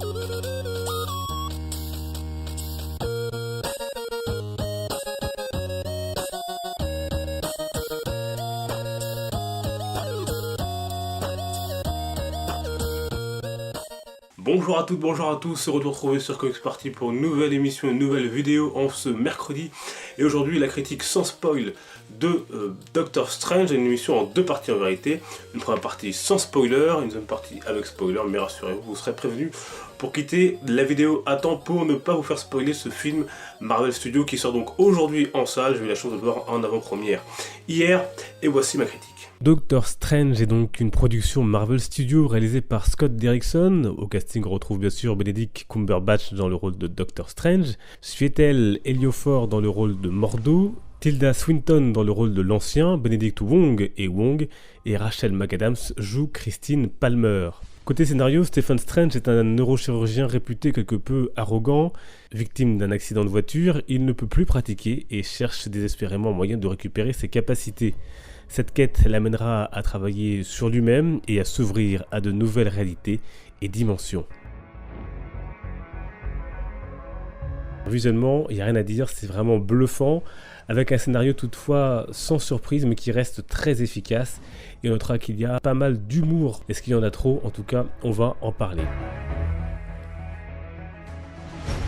Bonjour à toutes, bonjour à tous, heureux de vous retrouver sur Comics Party pour une nouvelle émission, une nouvelle vidéo en ce mercredi. Et aujourd'hui la critique sans spoil de Doctor Strange, une émission en deux parties en vérité. Une première partie sans spoiler, une deuxième partie avec spoiler, mais rassurez-vous, vous serez prévenus pour quitter la vidéo à temps pour ne pas vous faire spoiler ce film Marvel Studios qui sort donc aujourd'hui en salle. J'ai eu la chance de le voir en avant-première hier et voici ma critique. Doctor Strange est donc une production Marvel Studios réalisée par Scott Derrickson. Au casting, on retrouve bien sûr Benedict Cumberbatch dans le rôle de Doctor Strange, Chiwetel Ejiofor dans le rôle de Mordo, Tilda Swinton dans le rôle de l'ancien, Benedict Wong, et Rachel McAdams joue Christine Palmer. Côté scénario, Stephen Strange est un neurochirurgien réputé quelque peu arrogant. Victime d'un accident de voiture, il ne peut plus pratiquer et cherche désespérément un moyen de récupérer ses capacités. Cette quête l'amènera à travailler sur lui-même et à s'ouvrir à de nouvelles réalités et dimensions. Visuellement, il n'y a rien à dire, c'est vraiment bluffant, avec un scénario toutefois sans surprise mais qui reste très efficace. Et on notera qu'il y a pas mal d'humour. Est-ce qu'il y en a trop? En tout cas, on va en parler.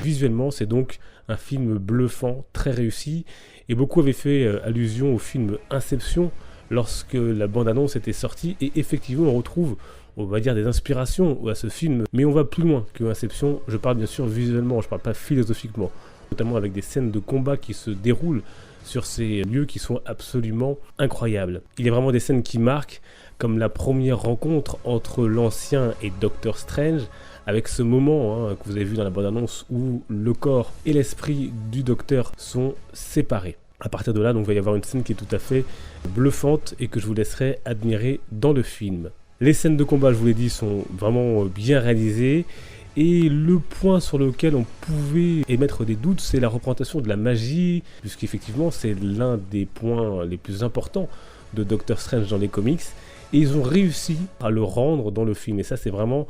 Visuellement, c'est donc un film bluffant, très réussi, et beaucoup avaient fait allusion au film Inception lorsque la bande-annonce était sortie, et effectivement on retrouve, on va dire, des inspirations à ce film, mais on va plus loin que Inception. Je parle bien sûr visuellement, je parle pas philosophiquement, notamment avec des scènes de combat qui se déroulent sur ces lieux qui sont absolument incroyables. Il y a vraiment des scènes qui marquent, comme la première rencontre entre l'ancien et Doctor Strange, avec ce moment que vous avez vu dans la bande-annonce où le corps et l'esprit du docteur sont séparés. À partir de là, donc, il va y avoir une scène qui est tout à fait bluffante et que je vous laisserai admirer dans le film. Les scènes de combat, je vous l'ai dit, sont vraiment bien réalisées. Et le point sur lequel on pouvait émettre des doutes, c'est la représentation de la magie, puisqu'effectivement, c'est l'un des points les plus importants de Doctor Strange dans les comics. Et ils ont réussi à le rendre dans le film. Et ça, c'est vraiment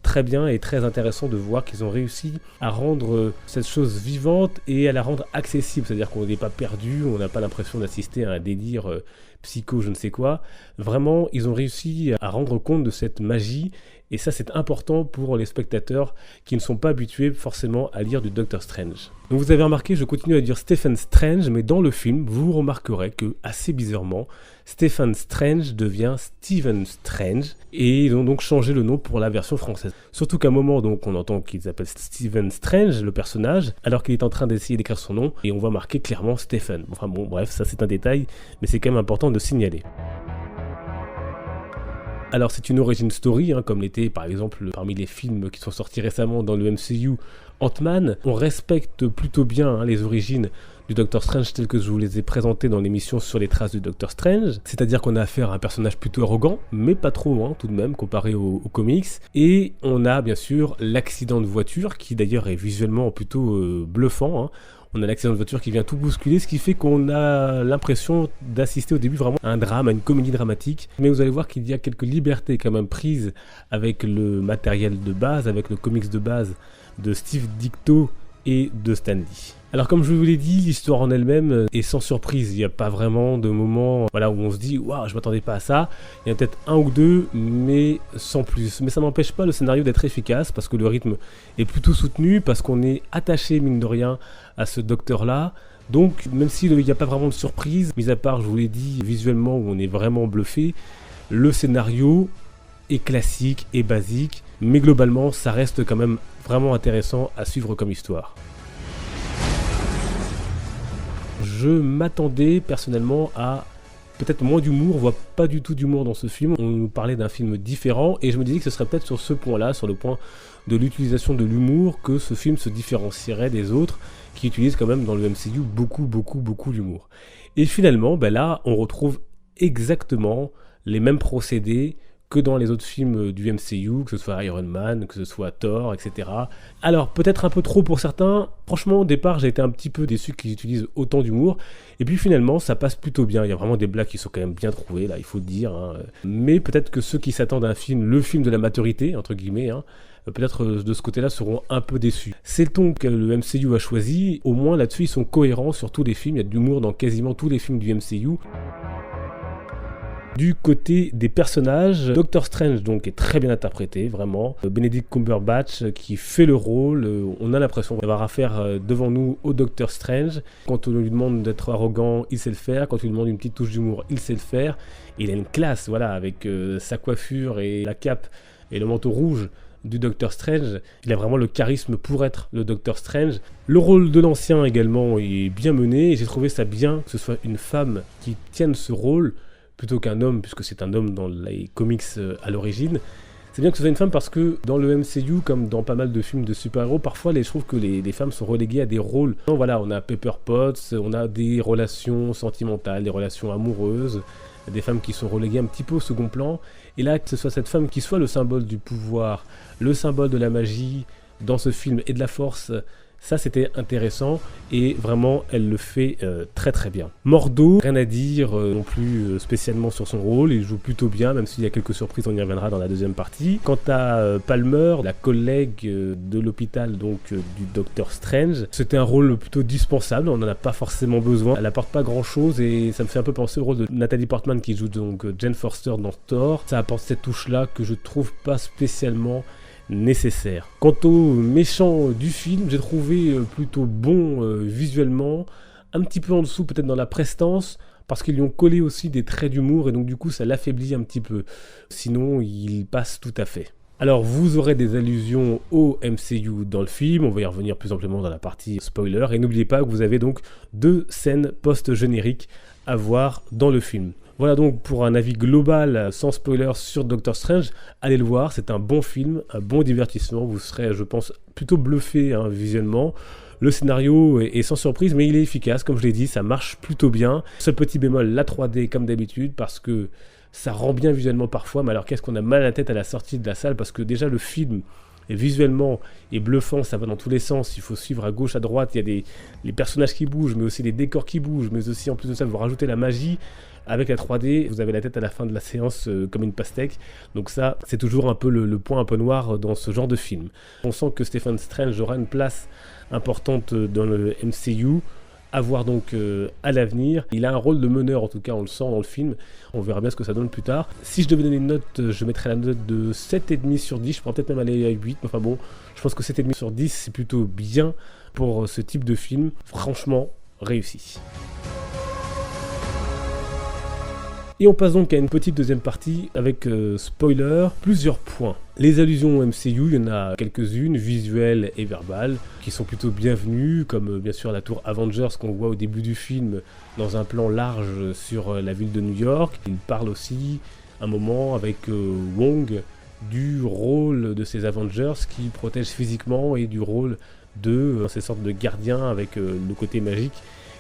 très bien et très intéressant de voir qu'ils ont réussi à rendre cette chose vivante et à la rendre accessible. C'est-à-dire qu'on n'est pas perdu, on n'a pas l'impression d'assister à un délire psycho, je ne sais quoi. Vraiment, ils ont réussi à rendre compte de cette magie. Et ça, c'est important pour les spectateurs qui ne sont pas habitués forcément à lire du Doctor Strange. Donc vous avez remarqué, je continue à dire Stephen Strange, mais dans le film, vous remarquerez que, assez bizarrement, Stephen Strange devient Stephen Strange, et ils ont donc changé le nom pour la version française. Surtout qu'à un moment, donc, on entend qu'ils appellent Stephen Strange, le personnage, alors qu'il est en train d'essayer d'écrire son nom, et on va marquer clairement Stephen. Enfin bon, bref, ça c'est un détail, mais c'est quand même important de signaler. Alors c'est une origin story, comme l'était par exemple parmi les films qui sont sortis récemment dans le MCU, Ant-Man. On respecte plutôt bien les origines du Doctor Strange telles que je vous les ai présentées dans l'émission sur les traces du Doctor Strange. C'est-à-dire qu'on a affaire à un personnage plutôt arrogant, mais pas trop tout de même comparé aux comics. Et on a bien sûr l'accident de voiture qui d'ailleurs est visuellement plutôt bluffant. On a l'accident de voiture qui vient tout bousculer, ce qui fait qu'on a l'impression d'assister au début vraiment à un drame, à une comédie dramatique. Mais vous allez voir qu'il y a quelques libertés quand même prises avec le matériel de base, avec le comics de base de Steve Ditko et de Stan Lee. Alors comme je vous l'ai dit, l'histoire en elle-même est sans surprise. Il n'y a pas vraiment de moment où on se dit « Waouh, je m'attendais pas à ça ». Il y a peut-être un ou deux, mais sans plus. Mais ça n'empêche pas le scénario d'être efficace, parce que le rythme est plutôt soutenu, parce qu'on est attaché, mine de rien, à ce docteur-là. Donc, même s'il n'y a pas vraiment de surprise, mis à part, je vous l'ai dit, visuellement, où on est vraiment bluffé, le scénario est classique et basique, mais globalement, ça reste quand même vraiment intéressant à suivre comme histoire. Je m'attendais personnellement à peut-être moins d'humour, voire pas du tout d'humour dans ce film. On nous parlait d'un film différent et je me disais que ce serait peut-être sur ce point-là, sur le point de l'utilisation de l'humour, que ce film se différencierait des autres qui utilisent quand même dans le MCU beaucoup d'humour. Et finalement, là, on retrouve exactement les mêmes procédés que dans les autres films du MCU, que ce soit Iron Man, que ce soit Thor, etc. Alors, peut-être un peu trop pour certains. Franchement, au départ, j'ai été un petit peu déçu qu'ils utilisent autant d'humour. Et puis finalement, ça passe plutôt bien. Il y a vraiment des blagues qui sont quand même bien trouvées, là, il faut le dire. Mais peut-être que ceux qui s'attendent à un film, le film de la maturité, entre guillemets, peut-être de ce côté-là seront un peu déçus. C'est le ton que le MCU a choisi, au moins là-dessus ils sont cohérents sur tous les films, il y a de l'humour dans quasiment tous les films du MCU. Du côté des personnages, Doctor Strange donc est très bien interprété, vraiment. Benedict Cumberbatch qui fait le rôle, on a l'impression d'avoir affaire devant nous au Doctor Strange. Quand on lui demande d'être arrogant, il sait le faire. Quand on lui demande une petite touche d'humour, il sait le faire. Il a une classe, voilà, avec sa coiffure et la cape et le manteau rouge du Doctor Strange. Il a vraiment le charisme pour être le Doctor Strange. Le rôle de l'ancien également est bien mené et j'ai trouvé ça bien que ce soit une femme qui tienne ce rôle plutôt qu'un homme, puisque c'est un homme dans les comics à l'origine. C'est bien que ce soit une femme parce que dans le MCU, comme dans pas mal de films de super-héros, parfois je trouve que les femmes sont reléguées à des rôles. Donc, voilà, on a Pepper Potts, on a des relations sentimentales, des relations amoureuses, des femmes qui sont reléguées un petit peu au second plan. Et là, que ce soit cette femme qui soit le symbole du pouvoir, le symbole de la magie dans ce film et de la force, ça c'était intéressant et vraiment elle le fait très très bien. Mordo, rien à dire non plus spécialement sur son rôle, il joue plutôt bien même s'il y a quelques surprises, on y reviendra dans la deuxième partie. Quant à Palmer, la collègue de l'hôpital donc du Docteur Strange, c'était un rôle plutôt dispensable, on n'en a pas forcément besoin, elle apporte pas grand chose et ça me fait un peu penser au rôle de Natalie Portman qui joue donc Jane Foster dans Thor. Ça apporte cette touche là que je trouve pas spécialement nécessaire. Quant aux méchants du film, j'ai trouvé plutôt bon visuellement, un petit peu en dessous peut-être dans la prestance, parce qu'ils lui ont collé aussi des traits d'humour et donc du coup ça l'affaiblit un petit peu. Sinon il passe tout à fait. Alors vous aurez des allusions au MCU dans le film, on va y revenir plus amplement dans la partie spoiler, et n'oubliez pas que vous avez donc 2 scènes post-génériques à voir dans le film. Voilà donc pour un avis global sans spoiler sur Doctor Strange, allez le voir, c'est un bon film, un bon divertissement, vous serez je pense plutôt bluffé visuellement. Le scénario est sans surprise mais il est efficace, comme je l'ai dit, ça marche plutôt bien. Seul petit bémol, la 3D comme d'habitude parce que ça rend bien visuellement parfois, mais alors qu'est-ce qu'on a mal à la tête à la sortie de la salle parce que déjà le film et visuellement est bluffant, ça va dans tous les sens, il faut suivre à gauche, à droite, il y a les personnages qui bougent, mais aussi les décors qui bougent, mais aussi en plus de ça vous rajoutez la magie. Avec la 3D, vous avez la tête à la fin de la séance comme une pastèque. Donc ça, c'est toujours un peu le point un peu noir dans ce genre de film. On sent que Stephen Strange aura une place importante dans le MCU. À voir donc à l'avenir. Il a un rôle de meneur, en tout cas on le sent dans le film. On verra bien ce que ça donne plus tard. Si je devais donner une note, je mettrais la note de 7,5 sur 10. Je pourrais peut-être même aller à 8. Mais enfin bon, je pense que 7,5 sur 10, c'est plutôt bien pour ce type de film. Franchement, réussi. Et on passe donc à une petite deuxième partie avec spoiler, plusieurs points. Les allusions au MCU, il y en a quelques-unes, visuelles et verbales, qui sont plutôt bienvenues, comme bien sûr la tour Avengers qu'on voit au début du film dans un plan large sur la ville de New York. Il parle aussi un moment avec Wong du rôle de ces Avengers qui protègent physiquement et du rôle de ces sortes de gardiens avec le côté magique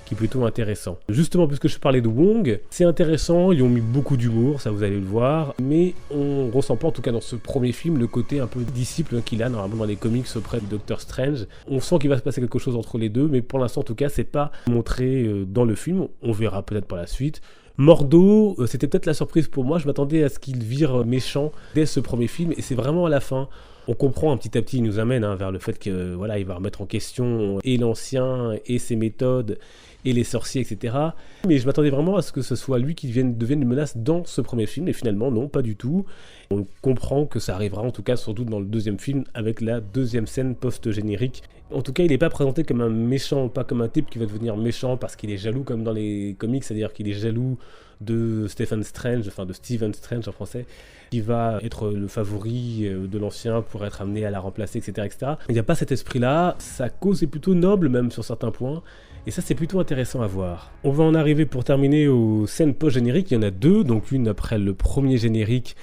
qui est plutôt intéressant. Justement, puisque je parlais de Wong, c'est intéressant, ils ont mis beaucoup d'humour, ça vous allez le voir, mais on ressent pas, en tout cas dans ce premier film, le côté un peu disciple qu'il a normalement dans les comics auprès de Doctor Strange. On sent qu'il va se passer quelque chose entre les deux, mais pour l'instant, en tout cas, c'est pas montré dans le film, on verra peut-être par la suite. Mordo, c'était peut-être la surprise pour moi, je m'attendais à ce qu'il vire méchant dès ce premier film, et c'est vraiment à la fin. On comprend petit à petit, il nous amène vers le fait que voilà, il va remettre en question et l'ancien et ses méthodes et les sorciers, etc. Mais je m'attendais vraiment à ce que ce soit lui qui devienne une menace dans ce premier film, et finalement non, pas du tout. On comprend que ça arrivera en tout cas sans doute dans le deuxième film avec la deuxième scène post-générique. En tout cas, il n'est pas présenté comme un méchant, pas comme un type qui va devenir méchant parce qu'il est jaloux comme dans les comics, c'est-à-dire qu'il est jaloux de Stephen Strange en français, qui va être le favori de l'ancien pour être amené à la remplacer, etc. etc. Il n'y a pas cet esprit-là, sa cause est plutôt noble même sur certains points, et ça c'est plutôt intéressant à voir. On va en arriver pour terminer aux scènes post-génériques, il y en a deux, donc une après le premier générique,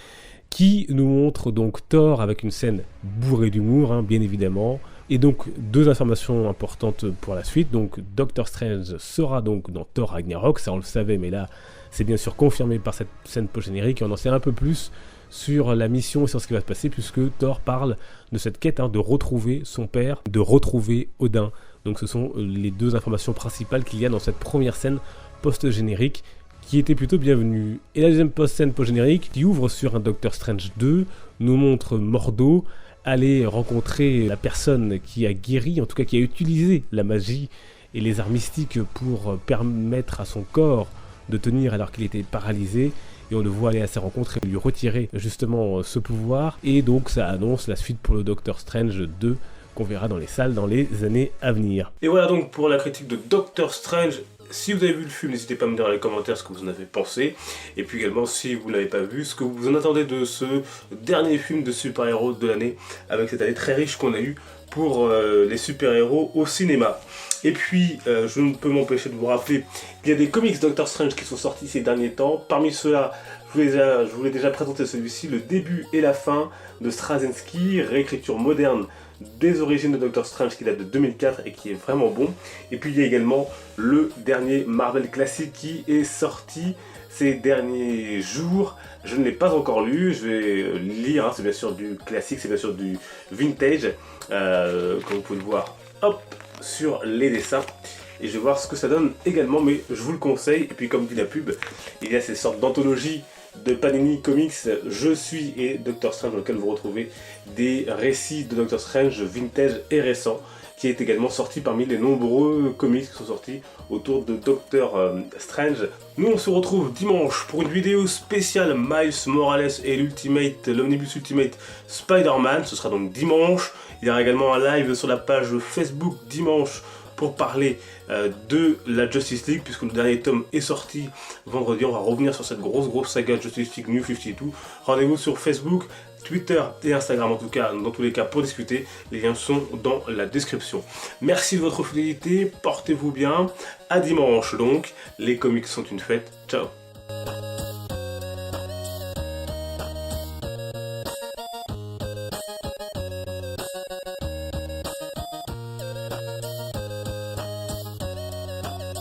qui nous montre donc Thor avec une scène bourrée d'humour, bien évidemment. Et donc, deux informations importantes pour la suite. Donc, Doctor Strange sera donc dans Thor Ragnarok, ça on le savait, mais là, c'est bien sûr confirmé par cette scène post-générique. Et on en sait un peu plus sur la mission et sur ce qui va se passer, puisque Thor parle de cette quête de retrouver son père, de retrouver Odin. Donc, ce sont les deux informations principales qu'il y a dans cette première scène post-générique, qui était plutôt bienvenue. Et la deuxième scène post-générique, qui ouvre sur un Doctor Strange 2, nous montre Mordo aller rencontrer la personne qui a guéri, en tout cas qui a utilisé la magie et les arts mystiques pour permettre à son corps de tenir alors qu'il était paralysé. Et on le voit aller à sa rencontre et lui retirer justement ce pouvoir. Et donc ça annonce la suite pour le Doctor Strange 2 qu'on verra dans les salles dans les années à venir. Et voilà donc pour la critique de Doctor Strange. Si vous avez vu le film, n'hésitez pas à me dire dans les commentaires ce que vous en avez pensé. Et puis également, si vous ne l'avez pas vu, ce que vous en attendez de ce dernier film de super-héros de l'année, avec cette année très riche qu'on a eue pour les super-héros au cinéma. Et puis, je ne peux m'empêcher de vous rappeler qu'il y a des comics Doctor Strange qui sont sortis ces derniers temps. Parmi ceux-là, je voulais déjà présenter celui-ci, le début et la fin de Straczynski, réécriture moderne des origines de Doctor Strange qui date de 2004 et qui est vraiment bon. Et puis il y a également le dernier Marvel classique qui est sorti ces derniers jours. Je ne l'ai pas encore lu, je vais lire, hein. C'est bien sûr du classique, c'est bien sûr du vintage, comme vous pouvez le voir, hop, sur les dessins. Et je vais voir ce que ça donne également, mais je vous le conseille. Et puis comme dit la pub, il y a ces sortes d'anthologies de Panini Comics Je suis et Doctor Strange, dans lequel vous retrouvez des récits de Doctor Strange vintage et récents, qui est également sorti parmi les nombreux comics qui sont sortis autour de Doctor Strange. Nous on se retrouve dimanche pour une vidéo spéciale Miles Morales et l'Omnibus Ultimate Spider-Man. Ce sera donc dimanche. Il y aura également un live sur la page Facebook dimanche pour parler de la Justice League, puisque le dernier tome est sorti vendredi. On va revenir sur cette grosse saga Justice League New 52. Rendez-vous sur Facebook, Twitter et Instagram, en tout cas, dans tous les cas, pour discuter. Les liens sont dans la description. Merci de votre fidélité, portez-vous bien. À dimanche donc, les comics sont une fête. Ciao.